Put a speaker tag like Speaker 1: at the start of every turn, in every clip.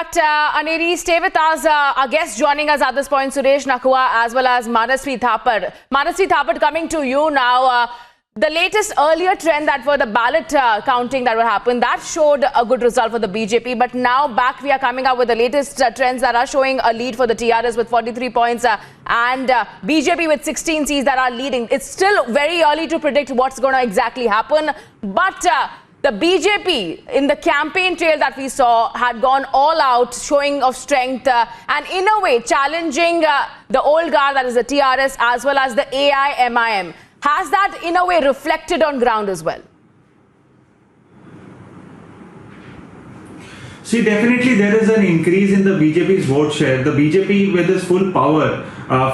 Speaker 1: fact, Aneri, stay with us. Our guests joining us at this point, Suresh Nakua as well as Manasvi Thapar. Manasvi Thapar, coming to you now. The latest earlier trend that for the ballot counting that will happen, that showed a good result for the BJP. But now back we are coming up with the latest trends that are showing a lead for the TRS with 43 points and BJP with 16 seats that are leading. It's still very early to predict what's going to exactly happen. But the BJP in the campaign trail that we saw had gone all out, showing of strength and in a way challenging the old guard, that is the TRS, as well as the AIMIM. Has that in a way reflected on ground as well?
Speaker 2: See, definitely there is an increase in the BJP's vote share. The BJP with its full power,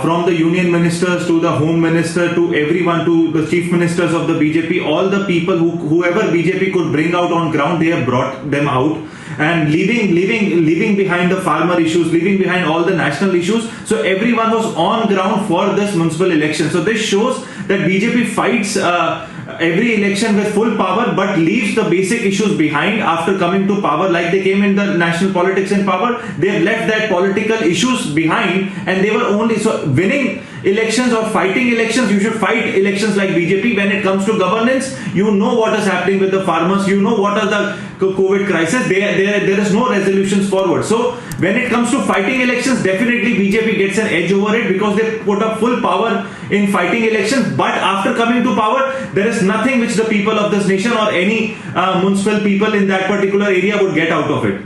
Speaker 2: from the union ministers to the home minister to everyone, to the chief ministers of the BJP, all the people whoever BJP could bring out on ground, they have brought them out. And leaving behind the farmer issues, leaving behind all the national issues. So everyone was on ground for this municipal election. So this shows that BJP fights every election with full power, but leaves the basic issues behind after coming to power. Like they came in the national politics in power, they've left that political issues behind, and they were only winning elections or fighting elections. You should fight elections like BJP. When it comes to governance, you know what is happening with the farmers, you know what are the COVID crisis. There is no resolutions forward. So when it comes to fighting elections, definitely BJP gets an edge over it because they put up full power in fighting elections. But after coming to power, there is nothing which the people of this nation or any municipal people in that particular area would get out of it.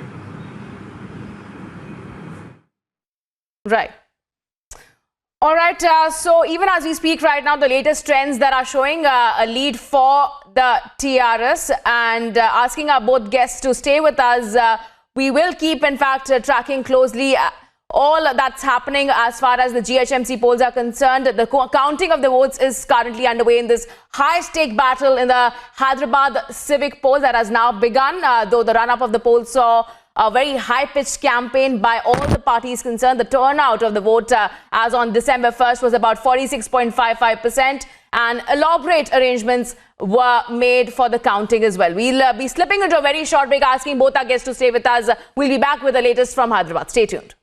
Speaker 1: Right. All right, so even as we speak right now, the latest trends that are showing a lead for the TRS, and asking our both guests to stay with us. We will keep, in fact, tracking closely all that's happening as far as the GHMC polls are concerned. The counting of the votes is currently underway in this high-stake battle in the Hyderabad civic poll that has now begun, though the run-up of the poll saw a very high-pitched campaign by all the parties concerned. The turnout of the vote as on December 1st was about 46.55%, and elaborate arrangements were made for the counting as well. We'll be slipping into a very short break, asking both our guests to stay with us. We'll be back with the latest from Hyderabad. Stay tuned.